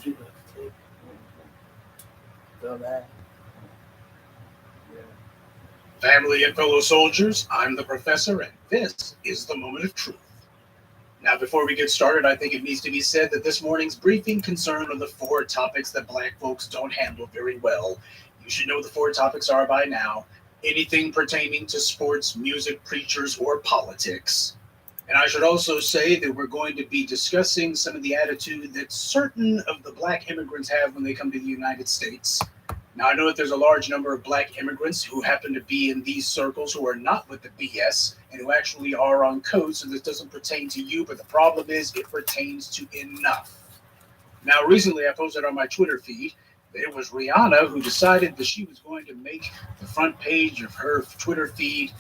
you have to take. Feel that? Yeah. Family and fellow soldiers, I'm the professor, and this is the moment of truth. Now, before we get started, I think it needs to be said that this morning's briefing concerned on the 4 topics that black folks don't handle very well. You should know the 4 topics are by now. Anything pertaining to sports, music, preachers, or politics. And I should also say that we're going to be discussing some of the attitude that certain of the black immigrants have when they come to the United States. Now, I know that there's a large number of black immigrants who happen to be in these circles who are not with the BS and who actually are on code, so this doesn't pertain to you, but the problem is it pertains to enough. Now, recently I posted on my Twitter feed that it was Rihanna who decided that she was going to make the front page of her Twitter feed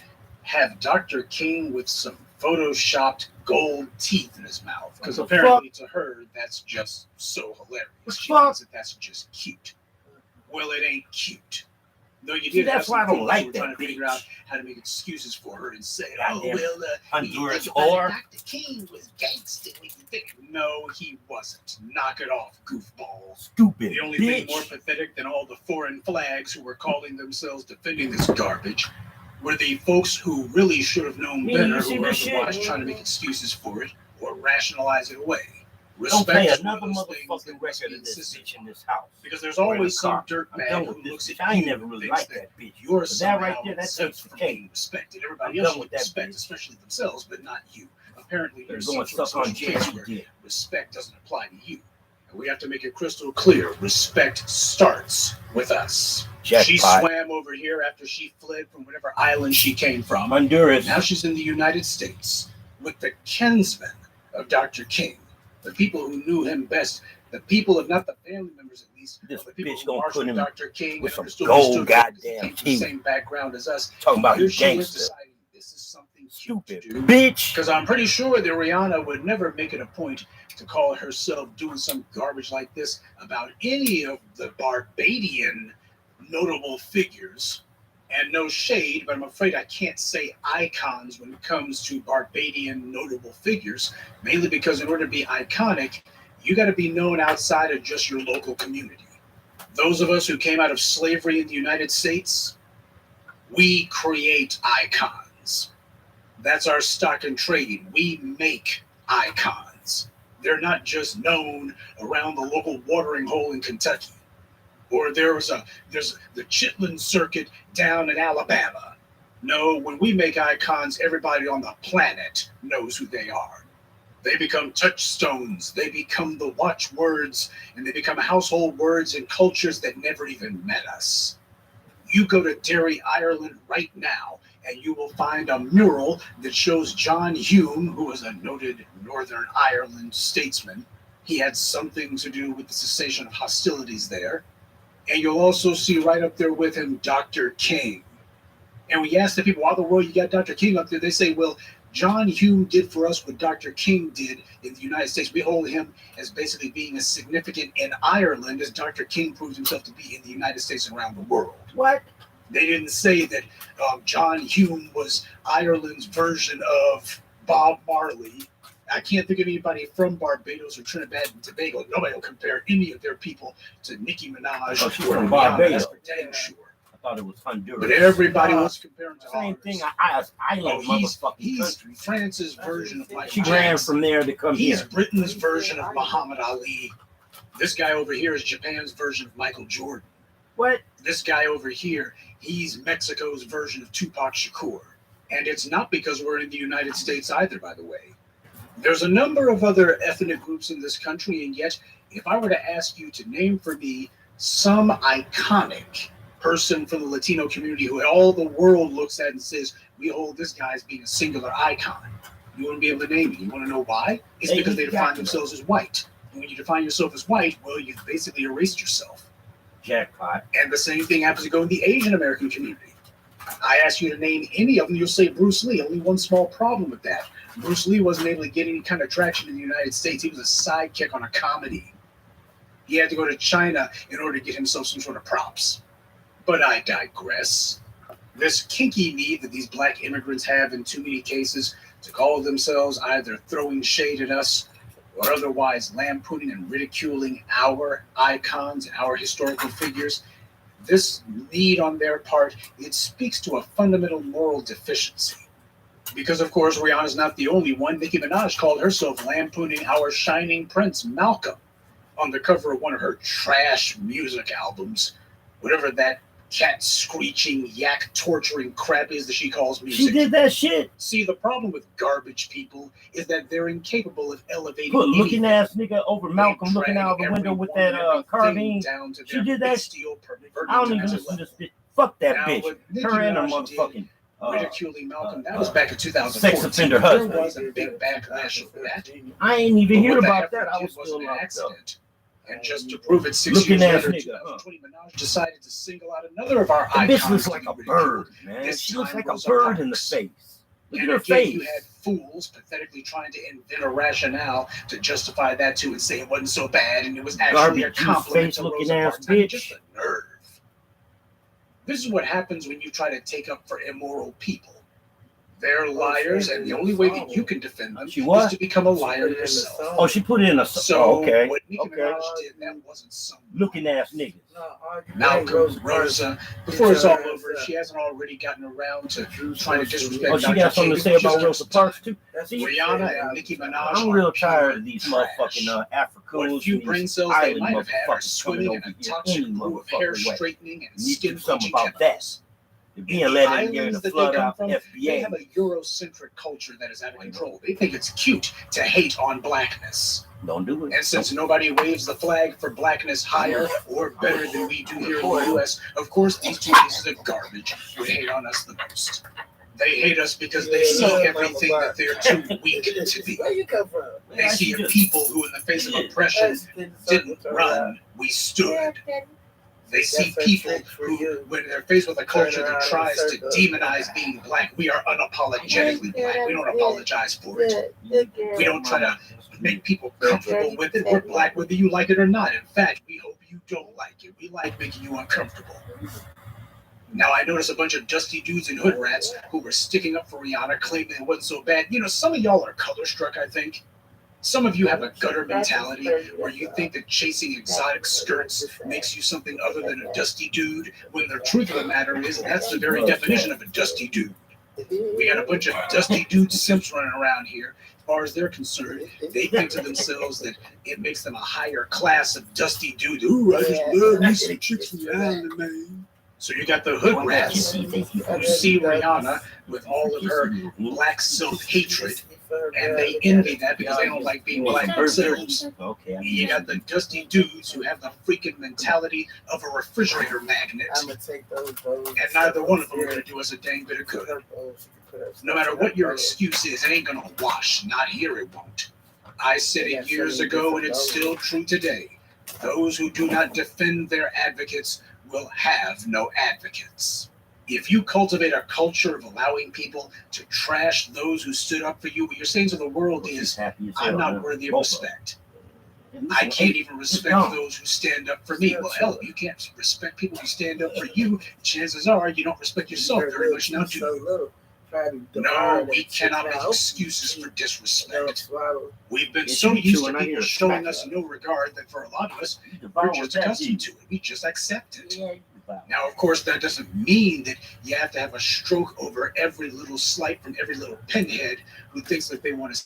have Dr. King with some photoshopped gold teeth in his mouth, because apparently to her that's just so hilarious. She thinks that that's just cute. Well, it ain't cute. Though you did have some people who were trying to figure out how to make excuses for her and say, oh, well, Honduras whore. Dr. King was gangster. No, he wasn't. Knock it off, goofball. Stupid The only bitch. thing more pathetic than all the foreign flags who were calling themselves defending this garbage were the folks who really should have known better, who were otherwise trying to make excuses for it or rationalize it away. Don't play another motherfucking record of this bitch in this house. Because there's always some dirtbag who looks at you. I ain't never really liked that bitch. You're that right there, that takes the cake. Respected. Everybody else should respect, especially themselves, but not you. Apparently, there's going stuff on case where respect doesn't apply to you. And we have to make it crystal clear. Respect starts with us. Jackpot. She swam over here after she fled from whatever island she came from. Honduras. Now she's in the United States with the kinsmen of Dr. King. The people who knew him best, the people, if not the family members at least, this the people bitch who gonna put him Dr. King with some gold goddamn teeth. Same background as us. Talking about his gangster. Deciding this is something stupid bitch. Because I'm pretty sure that Rihanna would never make it a point to call herself doing some garbage like this about any of the Barbadian notable figures. And no shade, but I'm afraid I can't say icons when it comes to Barbadian notable figures, mainly because in order to be iconic, you got to be known outside of just your local community. Those of us who came out of slavery in the United States, we create icons. That's our stock and trade. We make icons. They're not just known around the local watering hole in Kentucky. Or there's the Chitlin Circuit down in Alabama. No, when we make icons, everybody on the planet knows who they are. They become touchstones. They become the watchwords, and they become household words in cultures that never even met us. You go to Derry, Ireland right now, and you will find a mural that shows John Hume, who was a noted Northern Ireland statesman. He had something to do with the cessation of hostilities there. And you'll also see right up there with him, Dr. King. And we ask the people, why the world you got Dr. King up there? They say, well, John Hume did for us what Dr. King did in the United States. We hold him as basically being as significant in Ireland as Dr. King proved himself to be in the United States and around the world. What? They didn't say that John Hume was Ireland's version of Bob Marley. I can't think of anybody from Barbados or Trinidad and Tobago. Nobody will compare any of their people to Nicki Minaj or from Barbados. That's sure. I thought it was Honduras. But everybody wants to compare him to same ours. thing. Island motherfucking he's country. France's version of Michael She Jackson. ran from there to come He's here. Britain's version of Muhammad Ali. This guy over here is Japan's version of Michael Jordan. What? This guy over here, he's Mexico's version of Tupac Shakur. And it's not because we're in the United States either, by the way. There's a number of other ethnic groups in this country, and yet, if I were to ask you to name for me some iconic person from the Latino community who all the world looks at and says, we hold this guy as being a singular icon, you wouldn't be able to name it. You want to know why? It's because they define themselves as white. And when you define yourself as white, well, you've basically erased yourself. Jackpot. And the same thing happens to go in the Asian American community. I ask you to name any of them, you'll say Bruce Lee. Only one small problem with that. Bruce Lee wasn't able to get any kind of traction in the United States. He was a sidekick on a comedy. He had to go to China in order to get himself some sort of props. But I digress. This kinky need that these black immigrants have in too many cases to call themselves either throwing shade at us or otherwise lampooning and ridiculing our icons and our historical figures, this need on their part, it speaks to a fundamental moral deficiency. Because, of course, Rihanna's not the only one. Nicki Minaj called herself lampooning our shining prince, Malcolm, on the cover of one of her trash music albums, whatever that cat screeching, yak torturing crap is that she calls music. She did that shit. See, the problem with garbage people is that they're incapable of elevating. Put looking ass nigga over Malcolm looking out the window with that carbine. She did that. I don't even listen to this bitch. Fuck that bitch. Her and her motherfucking. Ridiculing Malcolm. That was back in 2004. Sex offender husband. There was a big backlash over that. I ain't even hear about that. I was still locked up. And just to prove it, 6 years later, 2020, Minaj decided to single out another of our icons. The bitch looks like a bird, man. She looks like a bird in the face. Look at her face. You had fools pathetically trying to invent a rationale to justify that too and say it wasn't so bad and it was actually a compliment to Rosa Parks. Just a nerve. This is what happens when you try to take up for immoral people. They're liars, and the only way that you can defend them is to become a liar yourself. Oh, she put in a... So, okay. what Nicki Minaj did, that wasn't some... Looking ass niggas. Malcolm, Rosa, before it's all over, she hasn't already gotten around to trying to disrespect... Oh, she got something to say about Rosa Parks, too? Rihanna and Nicki Minaj... I'm real tired of these motherfucking Africans. What few brain cells they might have had are swimming in a toxic pool of hair straightening and skin bleaching chemicals. Being let in here in the flood out FBA. They have a Eurocentric culture that is out of control. They think it's cute to hate on blackness. Don't do it. And since nobody waves the flag for blackness higher or better than we do here in the U.S., of course, these two pieces of garbage would hate on us the most. They hate us because they see everything that they're too weak to be. Where you come from? They see a people who, in the face of oppression, didn't run, we stood. They see people who, when they're faced with a culture that tries to demonize being black, we are unapologetically black. We don't apologize for it. We don't try to make people comfortable with it. We're black whether you like it or not. In fact, we hope you don't like it. We like making you uncomfortable. Now, I noticed a bunch of dusty dudes and hood rats who were sticking up for Rihanna, claiming it wasn't so bad. You know, some of y'all are color struck, I think. Some of you have a gutter mentality where you think that chasing exotic skirts makes you something other than a dusty dude, when the truth of the matter is that's the very definition of a dusty dude. We got a bunch of dusty dude simps running around here. As far as they're concerned, they think to themselves that it makes them a higher class of dusty dude. Ooh, I just love me some chicks from the island, man. So you got the hood rats who see Rihanna with all of her black self-hatred, and they envy that because they don't like being black themselves. You got the dusty dudes who have the freaking mentality of a refrigerator magnet. And neither one of them are going to do us a dang bit of good. No matter what your excuse is, it ain't going to wash. Not here it won't. I said it years ago, and it's still true today. Those who do not defend their advocates will have no advocates. If you cultivate a culture of allowing people to trash those who stood up for you, what you're saying to the world is, I'm not worthy of respect. I can't even respect those who stand up for me. Well, hell, if you can't respect people who stand up for you, chances are you don't respect yourself very much now, do you? No, we cannot make excuses for disrespect. We've been so used to people showing us no regard that for a lot of us, we're just accustomed to it. We just accept it. Now, of course, that doesn't mean that you have to have a stroke over every little slight from every little pinhead who thinks that they want to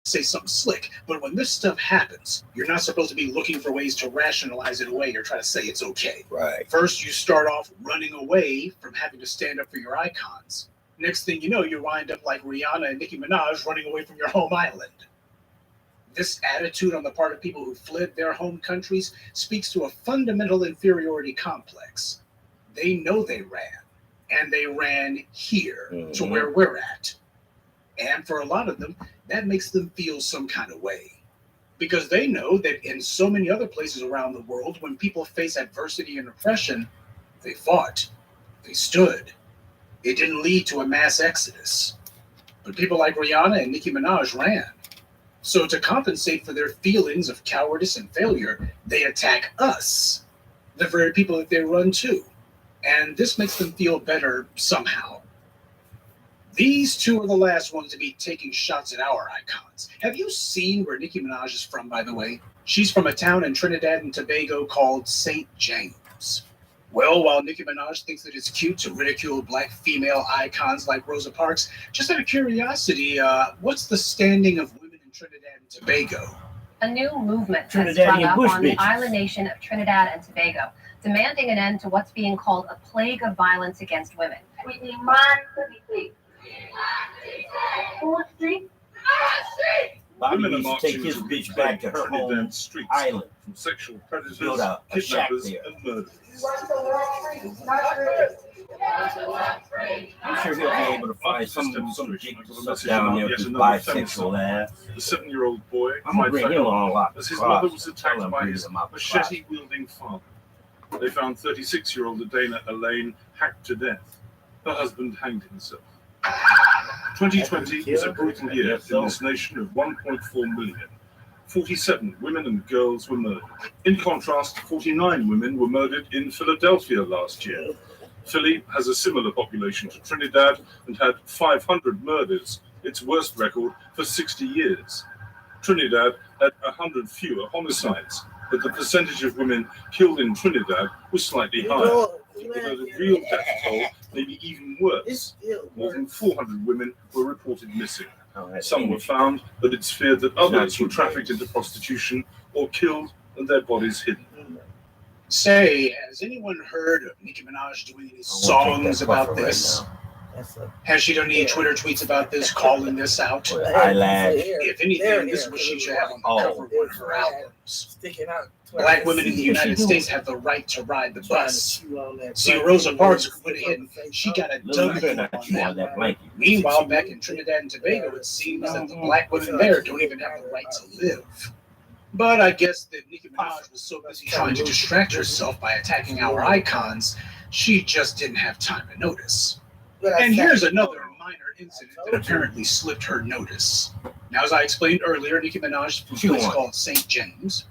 say something slick. But when this stuff happens, you're not supposed to be looking for ways to rationalize it away or try to say it's okay. Right. First, you start off running away from having to stand up for your icons. Next thing you know, you wind up like Rihanna and Nicki Minaj running away from your home island. This attitude on the part of people who fled their home countries speaks to a fundamental inferiority complex. They know they ran, and they ran here to where we're at. And for a lot of them, that makes them feel some kind of way. Because they know that in so many other places around the world, when people face adversity and oppression, they fought, they stood. It didn't lead to a mass exodus. But people like Rihanna and Nicki Minaj ran. So to compensate for their feelings of cowardice and failure, they attack us, the very people that they run to. And this makes them feel better somehow. These two are the last ones to be taking shots at our icons. Have you seen where Nicki Minaj is from, by the way? She's from a town in Trinidad and Tobago called St. James. Well, while Nicki Minaj thinks that it's cute to ridicule black female icons like Rosa Parks, just out of curiosity, what's the standing of women in Trinidad and Tobago? A new movement has sprung up on the island nation of Trinidad and Tobago, demanding an end to what's being called a plague of violence against women. We demand to be free. Fourth Street. Bobby needs to take his bitch back to her home island from sexual predators, build a shack kidnappers, there. and murderers. I'm sure he'll be able to find some dick stuff down there with his Another bisexual ass. The 7-year-old boy, I'm gonna bring him on a lot. as his mother was attacked by his machete-wielding father. They found 36-year-old Dana Elaine hacked to death. Her husband hanged himself. 2020 was a brutal year in this nation of 1.4 million. 47 women and girls were murdered. In contrast, 49 women were murdered in Philadelphia last year. Philly has a similar population to Trinidad and had 500 murders, its worst record for 60 years. Trinidad had 100 fewer homicides, but the percentage of women killed in Trinidad was slightly higher. Although the real death toll may be even worse. More than 400 women were reported missing. Some were found, but it's feared that others were trafficked into prostitution or killed and their bodies hidden. Say, has anyone heard of Nicki Minaj doing any songs about this? Has she done any Twitter tweets about this, calling this out? Eyelash. If anything, this is what she should have on the cover of one of her albums. Black women in the United States have the right to ride the bus. See, Rosa Parks went ahead and she got a W on that. Meanwhile, back in Trinidad and Tobago, it seems that the black women there don't even have the right to live. But I guess that Nicki Minaj was so busy trying to distract herself by attacking our icons, she just didn't have time to notice. And here's another minor incident that apparently slipped her notice. Now, as I explained earlier, Nicki Minaj is from a place called St. James.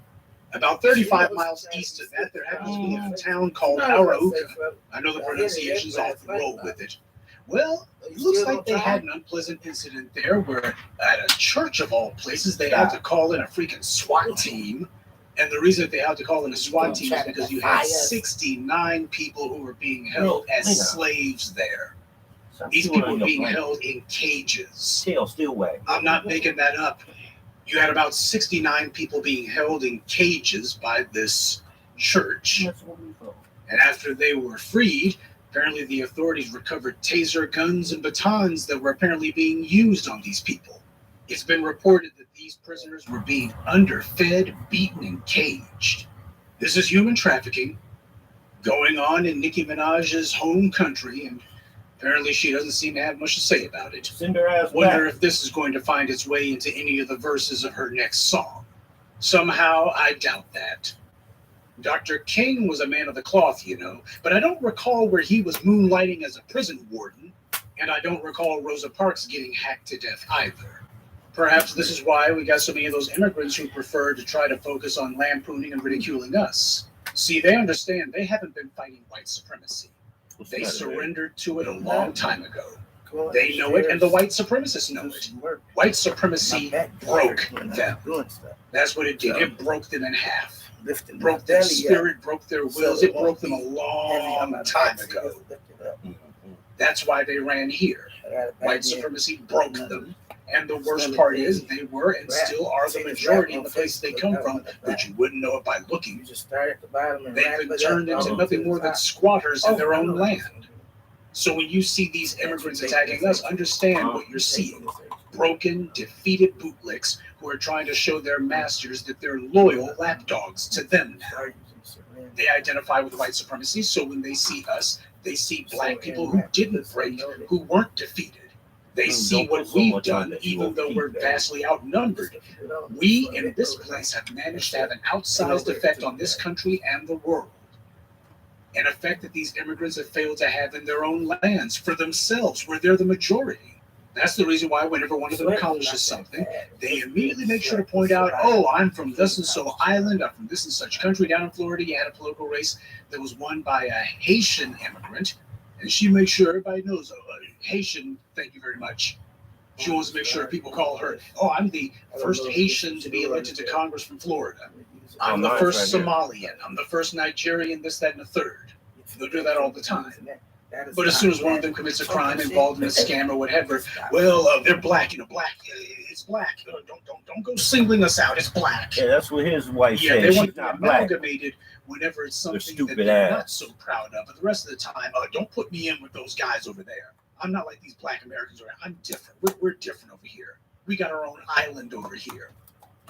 About 35 miles east of that, there happens to be a town called Arauca. I know the pronunciation's off the roll with it. Well, it looks like they had an unpleasant incident there where at a church of all places, they had to call in a freaking SWAT team. And the reason that they had to call in a SWAT team is because you had 69 people who were being held as slaves there. These people were being held in cages. Tail still wag. I'm not making that up. You had about 69 people being held in cages by this church. And after they were freed, apparently the authorities recovered taser guns and batons that were apparently being used on these people. It's been reported that these prisoners were being underfed, beaten, and caged. This is human trafficking going on in Nicki Minaj's home country, and apparently she doesn't seem to have much to say about it. Send her ass Wonder back. if this is going to find its way into any of the verses of her next song. Somehow, I doubt that. Dr. King was a man of the cloth, you know, but I don't recall where he was moonlighting as a prison warden, and I don't recall Rosa Parks getting hacked to death either. Perhaps this is why we got so many of those immigrants who prefer to try to focus on lampooning and ridiculing us. See, they understand they haven't been fighting white supremacy. They surrendered to it a long time ago. They know it, and the white supremacists know it. White supremacy broke them. That's what it did. It broke them in half. Broke their spirit, broke their wills. It broke them a long time ago. That's why they ran here. White supremacy broke them. And the worst part is they were and still are the majority in the place they come from, but you wouldn't know it by looking. They've been turned into nothing more than squatters in their own land. So when you see these immigrants attacking us, understand what you're seeing. Broken, defeated bootlicks who are trying to show their masters that they're loyal lapdogs to them now. They identify with white supremacy, so when they see us, they see black people who didn't break, who weren't defeated. They see what we've done, even though we're vastly outnumbered. We in this place have managed to have an outsized effect on this country and the world. An effect that these immigrants have failed to have in their own lands for themselves, where they're the majority. That's the reason why whenever one of them accomplishes something, they immediately make sure to point out, oh, I'm from this and so island, I'm from this and such country. Down in Florida, you had a political race that was won by a Haitian immigrant, and she made sure everybody knows, Haitian, thank you very much. She wants to make sure people call her, oh, I'm the first Haitian to be elected to Congress from Florida. I'm the first Somalian. I'm the first Nigerian, this, that, and the third. They'll do that all the time. But as soon as one of them commits a crime involved in a scam or whatever, well, they're black, black. It's black. Don't go singling us out. It's black. Yeah, that's what his wife said. They want She's to not be black. amalgamated whenever it's something that they're not so proud of. But the rest of the time, don't put me in with those guys over there. I'm not like these black Americans. I'm different. We're different over here. We got our own island over here.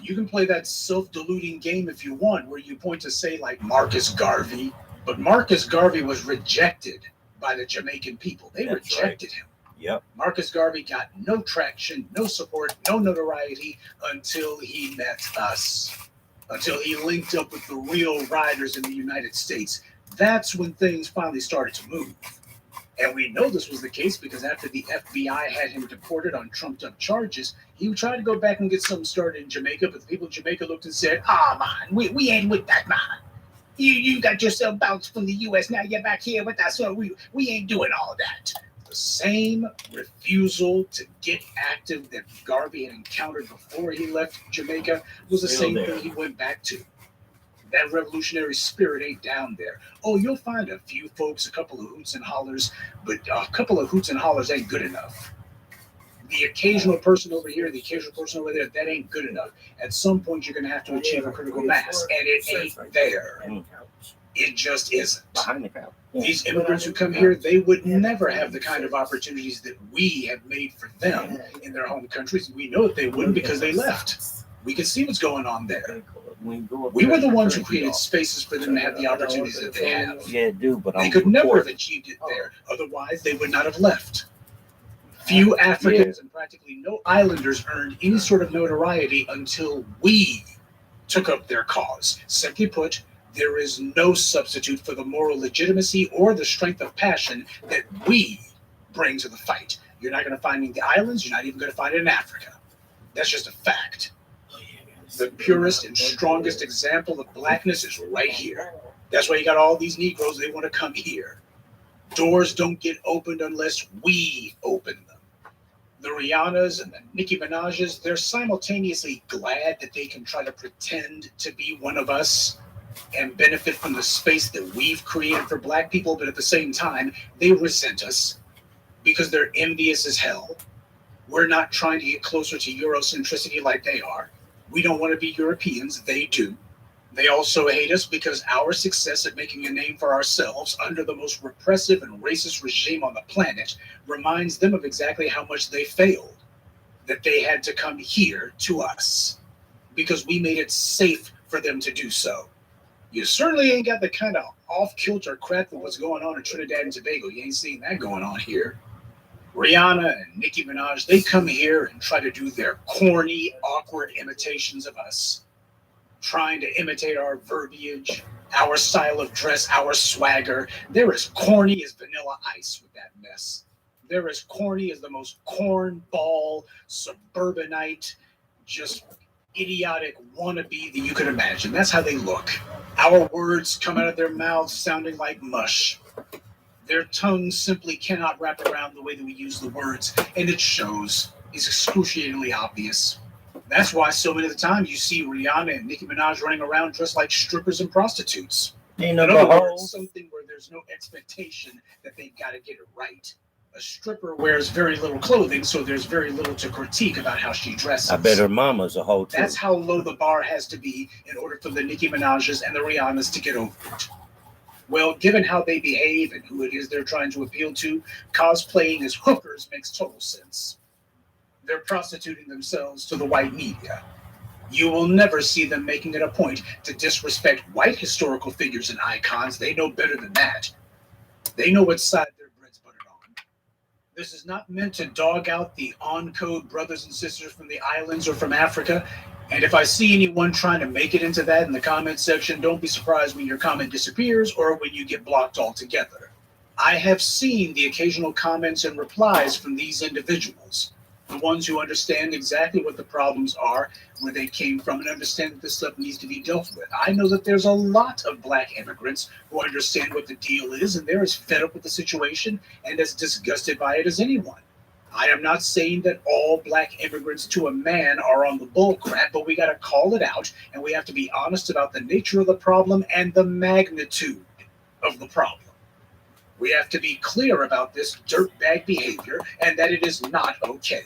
You can play that self-deluding game if you want, where you point to, say, like Marcus Garvey. But Marcus Garvey was rejected by the Jamaican people. They rejected him. Yep. Marcus Garvey got no traction, no support, no notoriety until he met us, until he linked up with the real riders in the United States. That's when things finally started to move. And we know this was the case because after the FBI had him deported on trumped-up charges, he tried to go back and get something started in Jamaica, but the people in Jamaica looked and said, man, we ain't with that, man. You got yourself bounced from the U.S., now you're back here with us, so we ain't doing all that. The same refusal to get active that Garvey had encountered before he left Jamaica was the same thing he went back to. That revolutionary spirit ain't down there. Oh, you'll find a few folks, a couple of hoots and hollers, but a couple of hoots and hollers ain't good enough. The occasional person over here, the occasional person over there, that ain't good enough. At some point, you're going to have to achieve a critical mass, and it ain't there. It just isn't. These immigrants who come here, they would never have the kind of opportunities that we have made for them in their home countries. We know that they wouldn't because they left. We can see what's going on there. We were the ones who created spaces for them to have the opportunities that they have. Yeah, but they could never have achieved it there. Otherwise, they would not have left. Few Africans and practically no islanders earned any sort of notoriety until we took up their cause. Simply put, there is no substitute for the moral legitimacy or the strength of passion that we bring to the fight. You're not going to find it in the islands. You're not even going to find it in Africa. That's just a fact. The purest and strongest example of blackness is right here. That's why you got all these Negroes, they want to come here. Doors don't get opened unless we open them. The Rihannas and the Nicki Minajs, they're simultaneously glad that they can try to pretend to be one of us and benefit from the space that we've created for black people, but at the same time, they resent us because they're envious as hell. We're not trying to get closer to Eurocentricity like they are. We don't want to be Europeans. They do. They also hate us because our success at making a name for ourselves under the most repressive and racist regime on the planet reminds them of exactly how much they failed, that they had to come here to us because we made it safe for them to do so. You certainly ain't got the kind of off-kilter crap of what's going on in Trinidad and Tobago. You ain't seeing that going on here. Rihanna and Nicki Minaj, they come here and try to do their corny, awkward imitations of us, trying to imitate our verbiage, our style of dress, our swagger. They're as corny as Vanilla Ice with that mess. They're as corny as the most cornball, suburbanite, just idiotic wannabe that you could imagine. That's how they look. Our words come out of their mouths sounding like mush. Their tongues simply cannot wrap around the way that we use the words, and it shows. It's excruciatingly obvious. That's why so many of the times you see Rihanna and Nicki Minaj running around dressed like strippers and prostitutes. In other words, something where there's no expectation that they've got to get it right. A stripper wears very little clothing, so there's very little to critique about how she dresses. I bet her mama's a hoe too. That's how low the bar has to be in order for the Nicki Minajs and the Rihannas to get over it. Well, given how they behave and who it is they're trying to appeal to, cosplaying as hookers makes total sense. They're prostituting themselves to the white media. You will never see them making it a point to disrespect white historical figures and icons. They know better than that. They know what side their bread's buttered on. This is not meant to dog out the on-code brothers and sisters from the islands or from Africa. And if I see anyone trying to make it into that in the comment section, don't be surprised when your comment disappears or when you get blocked altogether. I have seen the occasional comments and replies from these individuals. The ones who understand exactly what the problems are, where they came from, and understand that this stuff needs to be dealt with. I know that there's a lot of black immigrants who understand what the deal is, and they're as fed up with the situation and as disgusted by it as anyone. I am not saying that all black immigrants to a man are on the bull crap, but we got to call it out, and we have to be honest about the nature of the problem and the magnitude of the problem. We have to be clear about this dirtbag behavior and that it is not okay.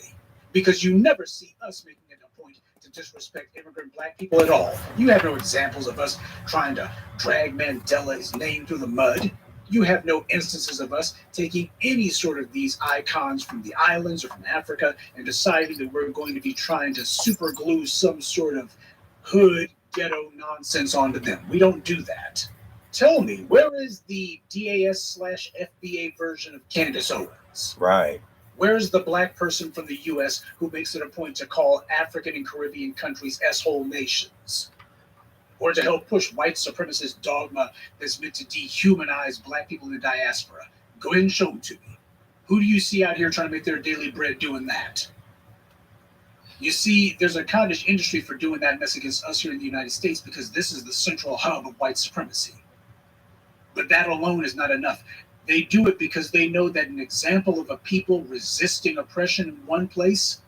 Because you never see us making it a point to disrespect immigrant black people at all. You have no examples of us trying to drag Mandela's name through the mud. You have no instances of us taking any sort of these icons from the islands or from Africa and deciding that we're going to be trying to super glue some sort of hood ghetto nonsense onto them. We don't do that. Tell me, where is the DAS/FBA version of Candace Owens? Right. Where's the black person from the U.S. who makes it a point to call African and Caribbean countries S-hole nations? Or to help push white supremacist dogma that's meant to dehumanize black people in the diaspora? Go ahead and show them to me. Who do you see out here trying to make their daily bread doing that? You see, there's a cottage industry for doing that mess against us here in the United States because this is the central hub of white supremacy. But that alone is not enough. They do it because they know that an example of a people resisting oppression in one place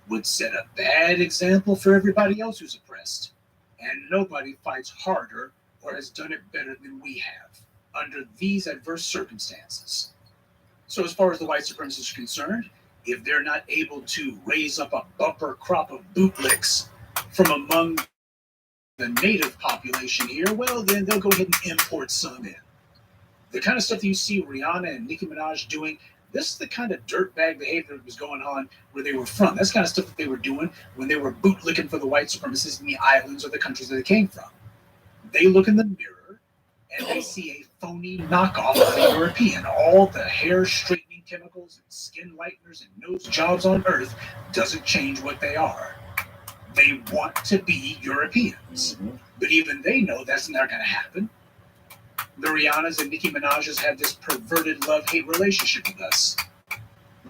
would set a bad example for everybody else who's oppressed. And nobody fights harder or has done it better than we have under these adverse circumstances. So as far as the white supremacists are concerned, if they're not able to raise up a bumper crop of bootlicks from among the native population here, well, then they'll go ahead and import some in. The kind of stuff that you see Rihanna and Nicki Minaj doing, this is the kind of dirtbag behavior that was going on where they were from. That's the kind of stuff that they were doing when they were bootlicking for the white supremacists in the islands or the countries that they came from. They look in the mirror and they see a phony knockoff of a European. All the hair straightening chemicals and skin lighteners and nose jobs on earth doesn't change what they are. They want to be Europeans. But even they know that's not going to happen. The Rihannas and Nicki Minaj's have this perverted love-hate relationship with us.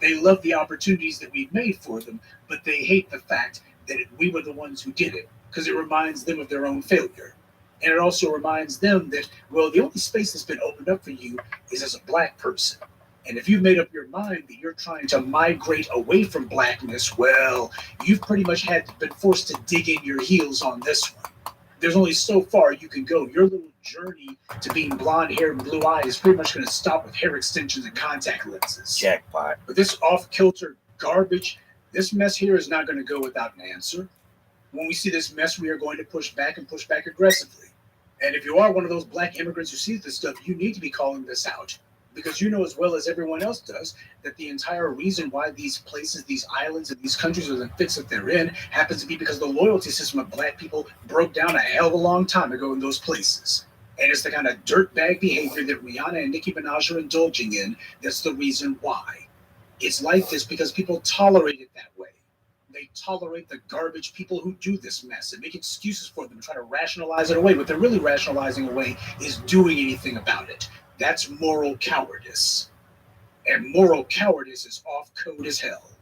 They love the opportunities that we've made for them, but they hate the fact that we were the ones who did it, because it reminds them of their own failure. And it also reminds them that, well, the only space that's been opened up for you is as a black person. And if you've made up your mind that you're trying to migrate away from blackness, well, you've pretty much been forced to dig in your heels on this one. There's only so far you can go. Your little journey to being blonde hair and blue eyes is pretty much going to stop with hair extensions and contact lenses. Jackpot. But this off-kilter garbage, this mess here is not going to go without an answer. When we see this mess, we are going to push back and push back aggressively. And if you are one of those black immigrants who sees this stuff, you need to be calling this out. Because you know as well as everyone else does that the entire reason why these places, these islands, and these countries are the fits that they're in happens to be because the loyalty system of black people broke down a hell of a long time ago in those places. And it's the kind of dirtbag behavior that Rihanna and Nicki Minaj are indulging in that's the reason why. It's like this because people tolerate it that way. They tolerate the garbage people who do this mess and make excuses for them and try to rationalize it away. What they're really rationalizing away is doing anything about it. That's moral cowardice. And moral cowardice is off code as hell.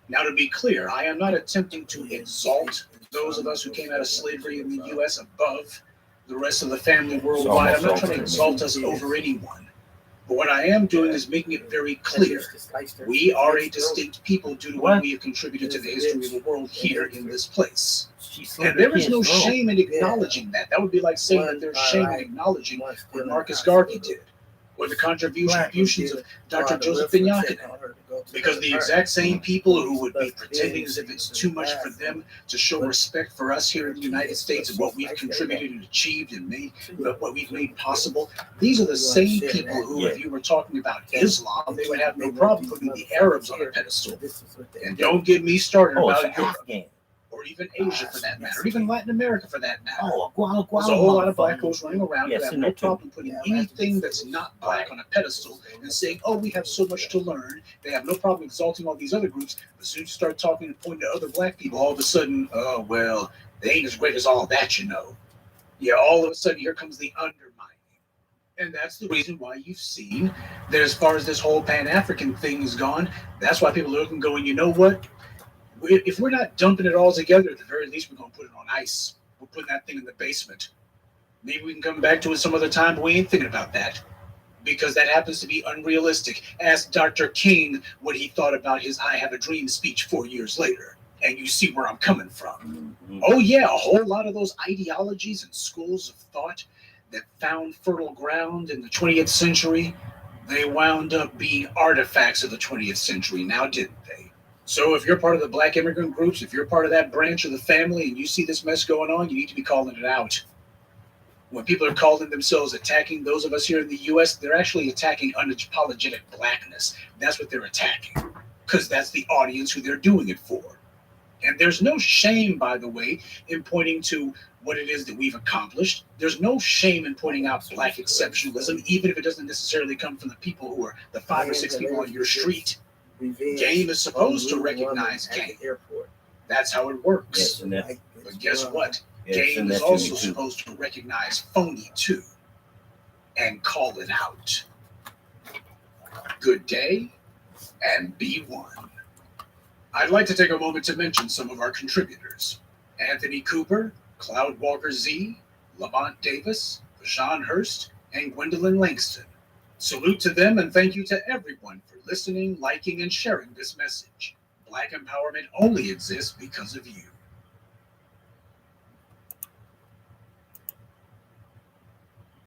Now, to be clear, I am not attempting to exalt those of us who came out of slavery in the U.S. above the rest of the family worldwide. I'm not trying to exalt us over anyone. But what I am doing is making it very clear. We are a distinct people due to what we have contributed to the history of the world here in this place. And there is no shame in acknowledging that. That would be like saying that there's shame in acknowledging what Marcus Garvey did, or the contributions of Dr. Joseph Binyakinen. Because the exact same people who would be pretending as if it's too much for them to show respect for us here in the United States and what we've contributed and achieved and made, what we've made possible, these are the same people who, if you were talking about Islam, they would have no problem putting the Arabs on a pedestal. And don't get me started about Europe, or even Asia for that matter, or even Latin America for that matter. There's a whole lot of black folks running around who have no problem putting anything that's not black on a pedestal and saying, oh, we have so much to learn. They have no problem exalting all these other groups. But as soon as you start talking and pointing to other black people, all of a sudden, oh, well, they ain't as great as all that, you know. Yeah, all of a sudden, here comes the undermining. And that's the reason why you've seen that as far as this whole Pan-African thing is gone, that's why people are looking going, you know what? If we're not dumping it all together, at the very least, we're going to put it on ice. We're putting that thing in the basement. Maybe we can come back to it some other time, but we ain't thinking about that because that happens to be unrealistic. Ask Dr. King what he thought about his I Have a Dream speech 4 years later, and you see where I'm coming from. Oh, yeah, a whole lot of those ideologies and schools of thought that found fertile ground in the 20th century, they wound up being artifacts of the 20th century now, didn't they? So if you're part of the black immigrant groups, if you're part of that branch of the family and you see this mess going on, you need to be calling it out. When people are calling themselves attacking those of us here in the U.S., they're actually attacking unapologetic blackness. That's what they're attacking, because that's the audience who they're doing it for. And there's no shame, by the way, in pointing to what it is that we've accomplished. There's no shame in pointing out black exceptionalism, even if it doesn't necessarily come from the people who are the 5 or 6 people on your street. Game is supposed to recognize game. That's how it works. Yes, but guess what? yes, Game is also supposed to recognize phony too and call it out. Good day and be one. I'd like to take a moment to mention some of our contributors. Anthony Cooper, Cloud Walker Z, Lamont Davis, Vashawn Hurst, and Gwendolyn Langston. Salute to them and thank you to everyone for listening, liking, and sharing this message. Black empowerment only exists because of you.